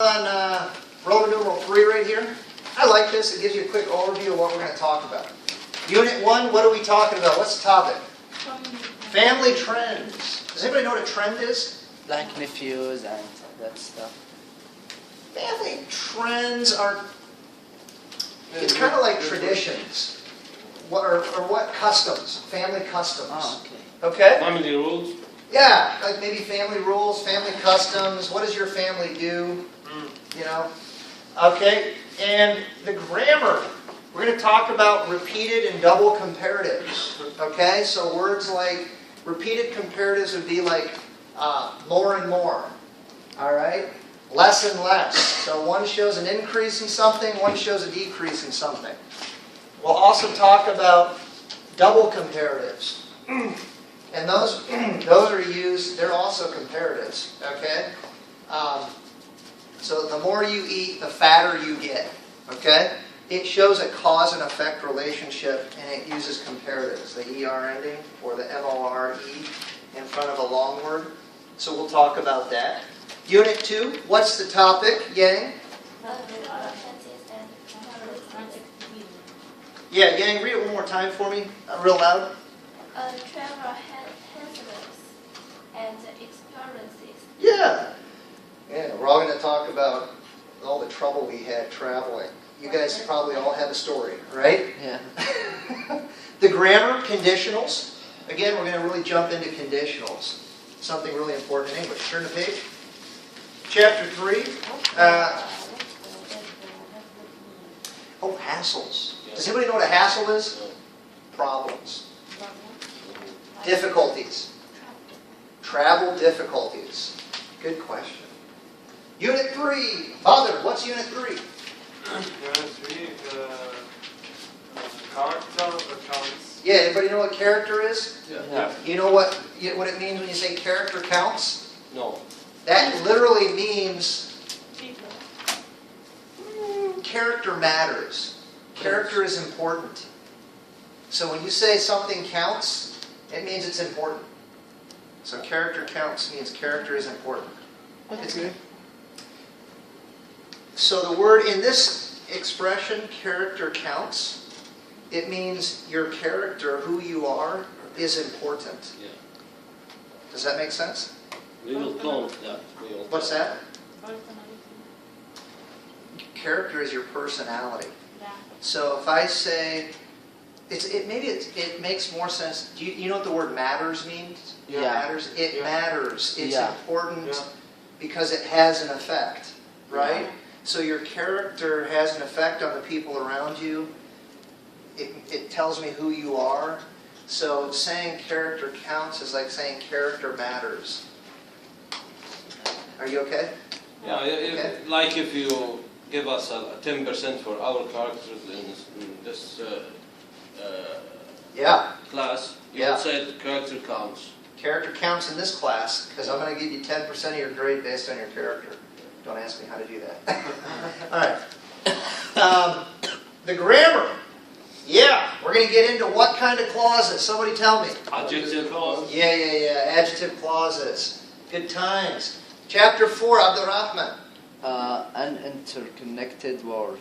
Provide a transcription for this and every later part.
On Roman numeral 3 right here. I like this. It gives you a quick overview of what we're going to talk about. Unit 1, what are we talking about? What's the topic? Family trends. Does anybody know what a trend is? Like nephews and that stuff. Family trends are, it's kind of like traditions. Or what customs? Family customs. Oh, Okay? Family rules. Yeah, like maybe family rules, family customs. What does your family do? You know? Okay, and the grammar. We're going to talk about repeated and double comparatives. Okay, so words like repeated comparatives would be like more and more. All right? Less and less. So one shows an increase in something, one shows a decrease in something. We'll also talk about double comparatives. And those are used, they're also comparatives. Okay? So the more you eat, the fatter you get. Okay? It shows a cause and effect relationship, and it uses comparatives, the ER ending or the MORE in front of a long word. So we'll talk about that. Unit 2, what's the topic, Yang? Yeah, Yang, read it one more time for me, real loud. Travel hazards and experiences. Yeah. Yeah, we're all going to talk about all the trouble we had traveling. You guys probably all have a story, right? Yeah. The grammar, conditionals. Again, we're going to really jump into conditionals. Something really important in English. Turn the page. Chapter 3. Hassles. Does anybody know what a hassle is? Problems. Difficulties. Travel difficulties. Good question. Unit 3. Father, what's Unit 3? Character counts. Yeah, anybody know what character is? Yeah. You know what it means when you say character counts? No. That literally means character matters. Character is important. So when you say something counts, it means it's important. So character counts means character is important. It's good. So the word in this expression, character counts, it means your character, who you are, is important. Yeah. Does that make sense? We will count that. What's that? Character is your personality. So if I say, it makes more sense. Do you know what the word matters means? Yeah. Matters. It matters. It's important because it has an effect, right? So your character has an effect on the people around you. It tells me who you are. So saying character counts is like saying character matters. Are you okay? Yeah, Okay. like if you give us a 10% for our characters in this class, you would say the character counts. Character counts in this class because I'm going to give you 10% of your grade based on your character. Don't ask me how to do that. All right. The grammar. Yeah, we're going to get into what kind of clauses. Somebody tell me. Adjective clause. Yeah. Adjective clauses. Good times. Chapter 4, Abdurrahman. An interconnected word.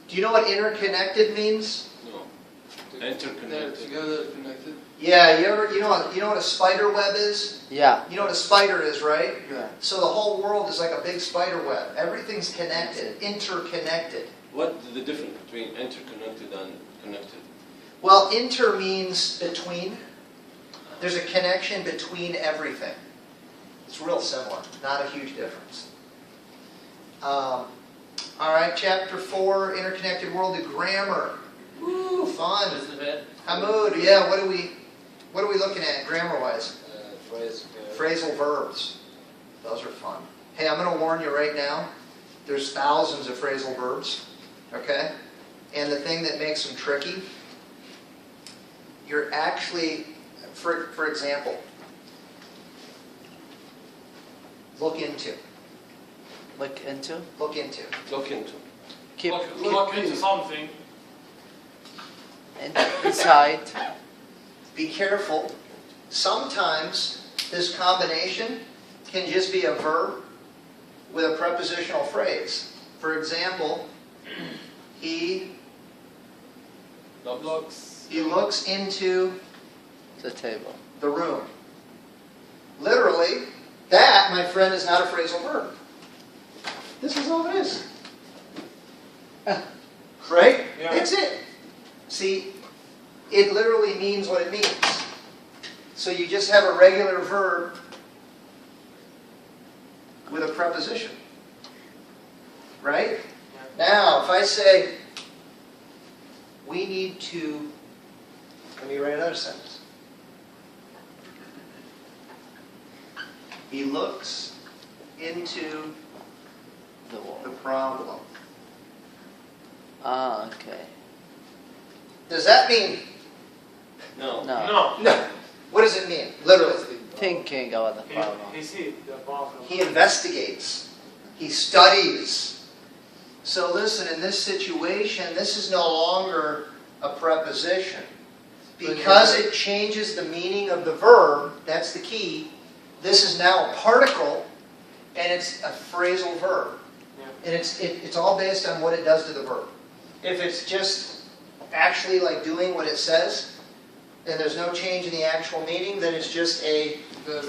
Do you know what interconnected means? No. Interconnected. Together connected. Yeah, you know what a spider web is? Yeah. You know what a spider is, right? Yeah. So the whole world is like a big spider web. Everything's connected, interconnected. What's the difference between interconnected and connected? Well, inter means between. There's a connection between everything. It's real similar, not a huge difference. All right, chapter 4, interconnected world, the grammar. Woo, fun. Hamoud, yeah, what are we looking at grammar-wise? Phrasal verbs. Those are fun. Hey, I'm going to warn you right now, there's thousands of phrasal verbs, okay? And the thing that makes them tricky, you're actually, for example, look into. Look into. Look into. Keep. Look into something. Inside. Be careful. Sometimes this combination can just be a verb with a prepositional phrase. For example, he looks into The table. the room. Literally, that, my friend, is not a phrasal verb. This is all it is. Right? Yeah. That's it. See, it literally means what it means. So you just have a regular verb with a preposition. Right? Now, if I say, we need to, let me write another sentence. He looks into The wall. the problem. Ah, okay. Does that mean, No. No. No. no, what does it mean, literally? Thinking about the problem. He sees the problem. He investigates. He studies. So listen, in this situation, this is no longer a preposition. Because it changes the meaning of the verb, that's the key, this is now a particle, and it's a phrasal verb. Yeah. And it's all based on what it does to the verb. If it's just actually like doing what it says, and there's no change in the actual meaning, then it's just a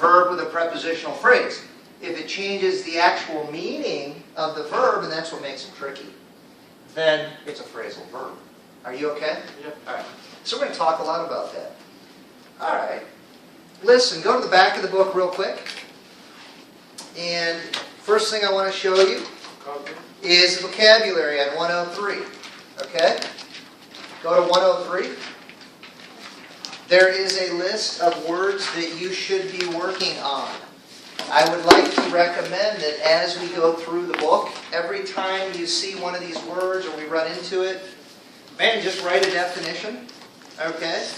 verb with a prepositional phrase. If it changes the actual meaning of the verb, and that's what makes it tricky, then it's a phrasal verb. Are you okay? Yep. All right. So we're going to talk a lot about that. All right. Listen, go to the back of the book real quick. And first thing I want to show you Okay. is the vocabulary on 103. Okay? Go to 103. There is a list of words that you should be working on. I would like to recommend that as we go through the book, every time you see one of these words or we run into it, man, just write a definition, okay?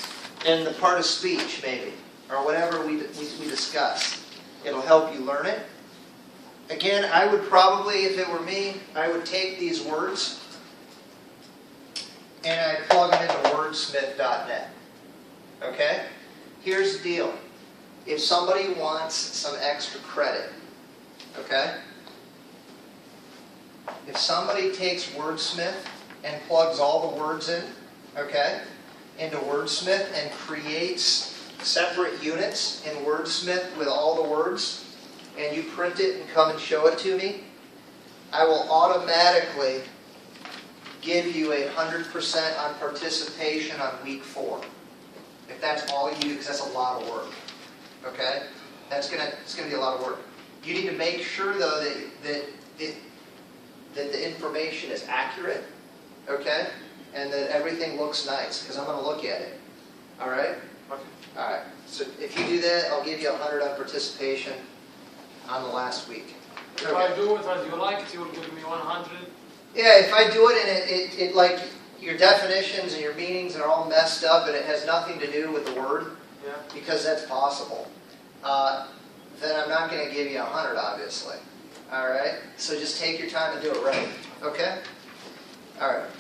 And the part of speech, maybe, or whatever we discuss. It'll help you learn it. Again, I would probably, if it were me, I would take these words and I'd plug them into wordsmith.net. Okay? Here's the deal. If somebody wants some extra credit, okay? If somebody takes Wordsmith and plugs all the words in, okay, into Wordsmith and creates separate units in Wordsmith with all the words, and you print it and come and show it to me, I will automatically give you 100% on participation on week 4. If that's all you do, because that's a lot of work. Okay? It's gonna be a lot of work. You need to make sure though that the information is accurate, okay? And that everything looks nice, because I'm gonna look at it. Alright? Okay. Alright. So if you do that, I'll give you 100 on participation on the last week. If I do it as you like it, you will give me 100. Yeah, if I do it and it like your definitions and your meanings are all messed up and it has nothing to do with the word, Yeah. because that's possible, then I'm not going to give you 100, obviously. All right? So just take your time and do it right. Okay? All right.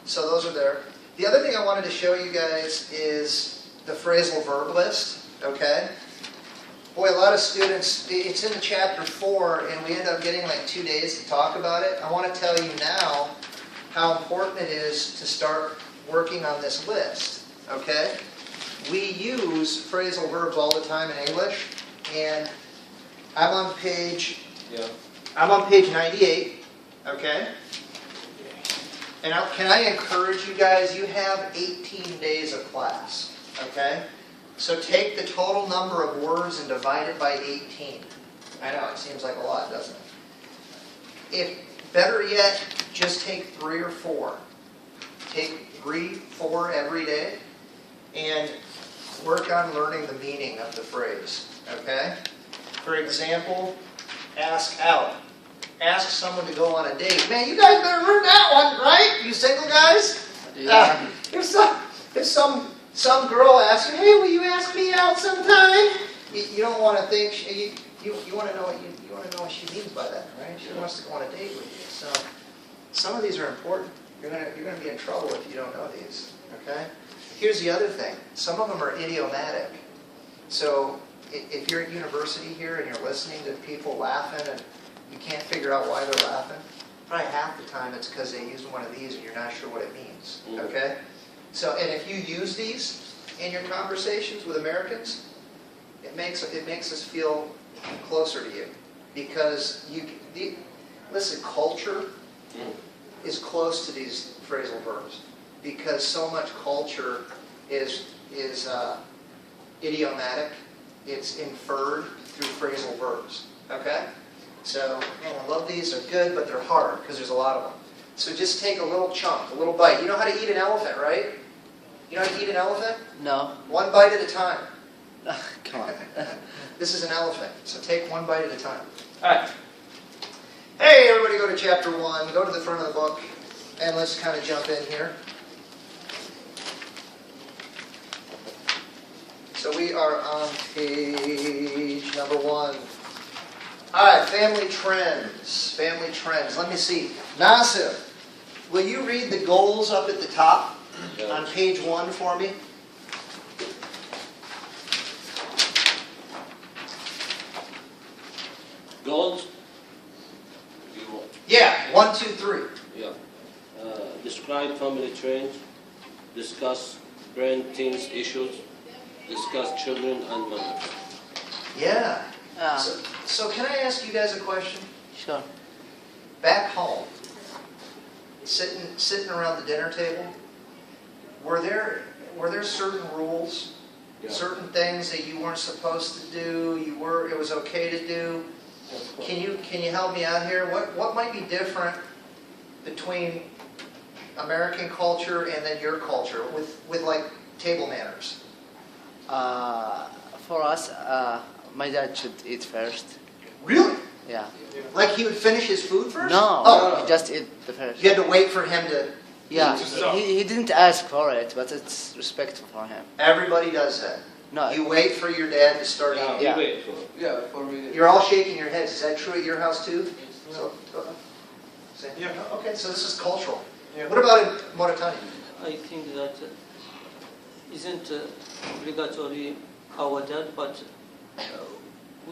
So those are there. The other thing I wanted to show you guys is the phrasal verb list. Okay? Boy, a lot of students, it's in chapter 4, and we end up getting like 2 days to talk about it. I want to tell you now how important it is to start working on this list. Okay? We use phrasal verbs all the time in English, and I'm on page 98, okay? And can I encourage you guys, you have 18 days of class, okay? So take the total number of words and divide it by 18. I know, it seems like a lot, doesn't it? Better yet, just take 3 or 4. Take 3, 4 every day, and work on learning the meaning of the phrase, okay? For example, ask out. Ask someone to go on a date. Man, you guys better learn that one, right? You single guys? Yeah. If some girl asks you, hey, will you ask me out sometime? You don't want to think, you want to know what she means by that, right? She wants to go on a date with you. So some of these are important. You're gonna be in trouble if you don't know these, okay? Here's the other thing. Some of them are idiomatic. So if you're at university here and you're listening to people laughing and you can't figure out why they're laughing, probably half the time it's because they used one of these and you're not sure what it means, okay? So, and if you use these in your conversations with Americans, it makes us feel closer to you. Because listen, culture is close to these phrasal verbs. Because so much culture is idiomatic, it's inferred through phrasal verbs, okay? So, man, I love these, they're good, but they're hard because there's a lot of them. So just take a little chunk, a little bite. You know how to eat an elephant, right? You know how to eat an elephant? No. One bite at a time. Come on. This is an elephant, so take one bite at a time. All right. Hey, everybody go to chapter 1, go to the front of the book, and let's kind of jump in here. So we are on page number 1. All right, family trends. Family trends. Let me see. Nasir, will you read the goals up at the top on page 1 for me? Goals? Yeah, 1, 2, 3. Yeah. Describe family trends. Discuss parenting issues. Discuss children and mothers. Yeah. Ah, So can I ask you guys a question? sure. Back home, sitting around the dinner table, were there certain rules, Yeah. certain things that you weren't supposed to do? It was okay to do. Can you help me out here? What might be different between American culture and then your culture with like table manners? For us, my dad should eat first. Really? Yeah. Like he would finish his food first? No, Oh, he just eat the first. you had to wait for him to. Yeah, So- he didn't ask for it, but it's respectful for him. Everybody does that. No, You wait for your dad to start Yeah, eating. Yeah. we wait for Yeah, for me. You're all shaking your heads. Is that true at your house too? So, same? Yeah. Okay, so this is cultural. Yeah. What about in Mauritania? I think that isn't obligatory our dad, but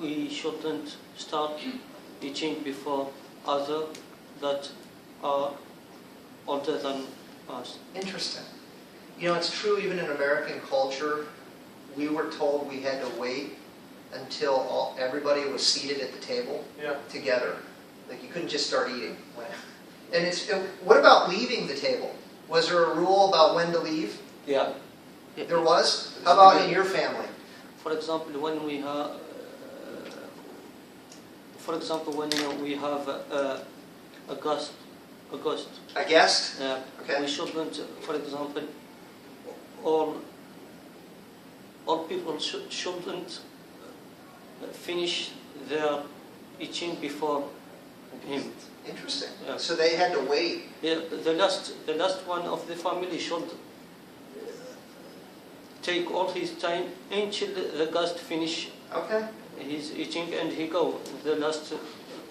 we shouldn't start teaching before others that are older than us. Interesting. You know, it's true even in American culture. We were told we had to wait until everybody was seated at the table Yeah. together. Like you couldn't just start eating. And what about leaving the table? Was there a rule about when to leave? Yeah. There was? How about in your family? For example, when we have, a ghost, A guest? Okay. we shouldn't, for example, all people shouldn't finish their eating before him. Interesting. Yeah. So they had to wait. Yeah, the last one of the family should take all his time until the guest finish Okay. his eating and he go. The last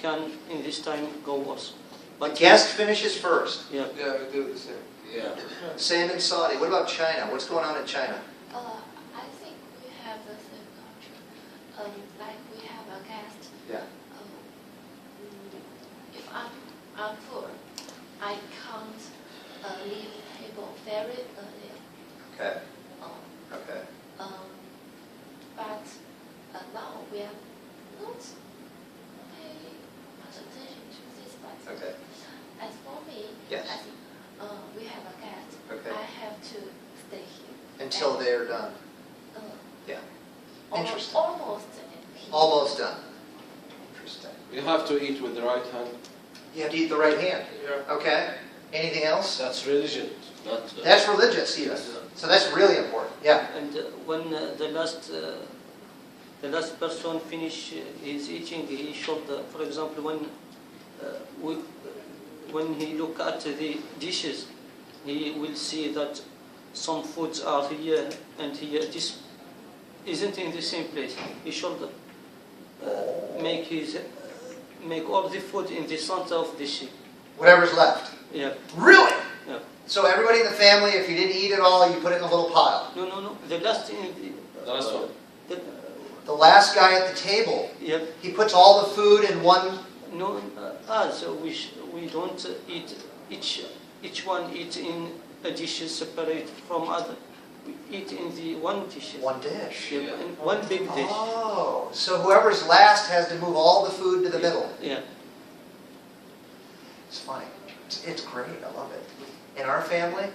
can in this time go also. The guest finishes first. Yeah. Yeah, we do the same. Yeah. Same in Saudi. What about China? What's going on in China? I think we have the same culture. Like we have a guest. Yeah. If I'm full, I can't leave the table very early. Okay. Um, Okay. but now we are not paying much attention to this. But Okay. as for me, Yes. I think we have a guest. Okay. I have to stay here. Until they're done. Uh, Yeah. al- Interesting. Almost. Almost done. Interesting. You have to eat with the right hand. You have to eat the right hand. Yeah. Okay. Anything else? That's religion, not. That's religious even. So that's really important. Yeah. And when the last person finish his eating, he should, for example, when he look at the dishes, he will see that some foods are here and here. This isn't in the same place. He should make all the food in the center of the dish. Whatever's left. Yeah. Really? Yeah. So everybody in the family, if you didn't eat it all, you put it in a little pile. No. The last in The last one. the, The last guy at the table. Yep. He puts all the food in one. No, so we don't eat each one eat in a dish separate from other. We eat in the one dish. One dish. Yeah, in one big dish. Oh, so whoever's last has to move all the food to the middle. Yeah. It's funny. It's great. I love it. In our family,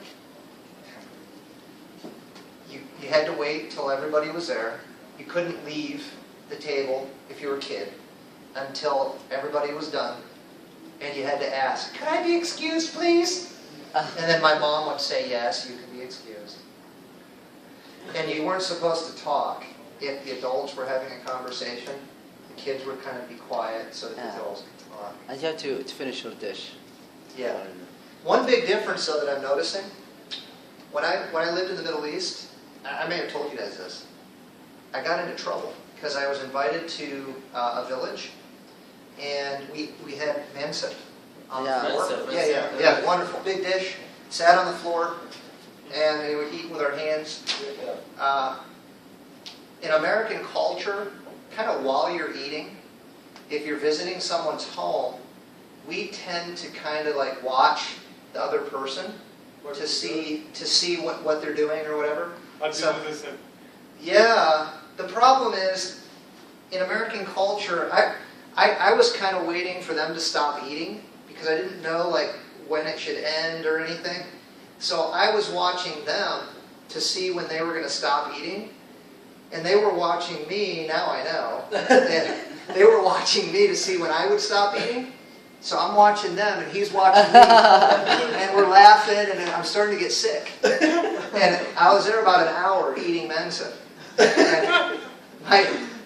you had to wait till everybody was there. You couldn't leave the table if you were a kid until everybody was done. And you had to ask, "Could I be excused, please?" And then my mom would say, "Yes, you can be excused." And you weren't supposed to talk. If the adults were having a conversation, the kids would kind of be quiet so that the adults could talk. And you have to finish your dish. Yeah. One big difference, though, that I'm noticing, when I lived in the Middle East, I may have told you guys this, I got into trouble because I was invited to a village, and we had mansa on the floor. Mansa. Yeah, wonderful. Big dish, sat on the floor, and we would eat with our hands. In American culture, kind of while you're eating, if you're visiting someone's home, we tend to kind of like watch the other person to see what they're doing or whatever. Yeah, the problem is, in American culture, I was kind of waiting for them to stop eating because I didn't know like when it should end or anything. So I was watching them to see when they were going to stop eating, and they were watching me. Now I know. And they were watching me to see when I would stop eating. So I'm watching them, and he's watching me, and we're laughing, and I'm starting to get sick. And I was there about an hour eating mensa. And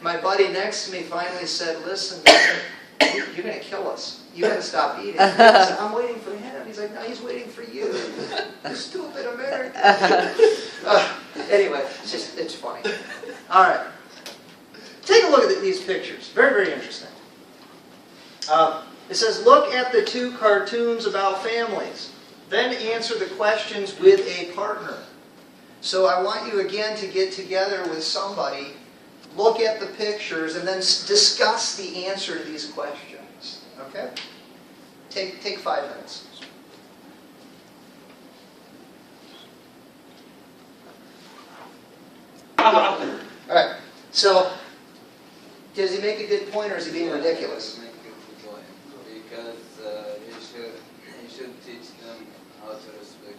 my buddy next to me finally said, "Listen, you're going to kill us. You got to stop eating." I said, "I'm waiting for him." He's like, "No, he's waiting for you. You stupid American." Anyway, it's funny. All right. Take a look at these pictures. Very, very interesting. It says, look at the two cartoons about families. Then answer the questions with a partner. So I want you again to get together with somebody, look at the pictures, and then discuss the answer to these questions. Okay? Take 5 minutes. All right. So, does he make a good point, or is he being ridiculous? Make a good point. Because he should teach them how to respect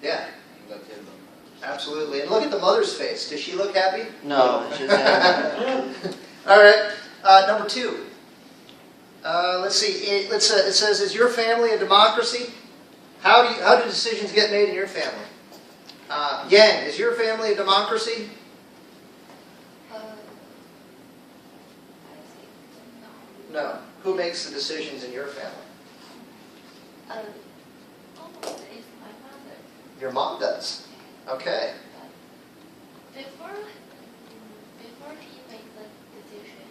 Yeah, and not tell them. absolutely. And look at the mother's face. Does she look happy? No, she's All right. Number 2. Let's see. It says, is your family a democracy? How do decisions get made in your family? Yang, is your family a democracy? I think no. No. Who makes the decisions in your family? Almost is my mother. Your mom does. Okay. But before he made the decision,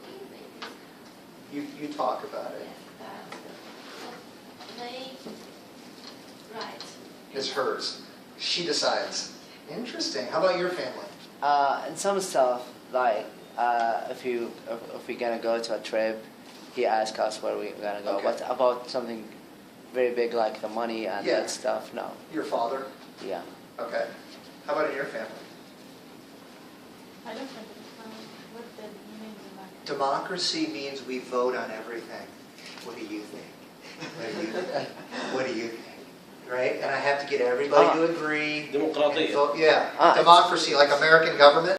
we made this You talk about it. but they right. It's hers. She decides. Interesting. How about your family? And some stuff like if we're gonna go to a trip, he asks us where we're gonna go. Okay. But about something very big like the money and Yeah. that stuff, no. Your father? Yeah. Okay. How about in your family? I don't understand what that means. Democracy means we vote on everything. What do you think? What do you think? Right? And I have to get everybody to agree. ديمقراطية. Vote. Yeah. Democracy, like American government.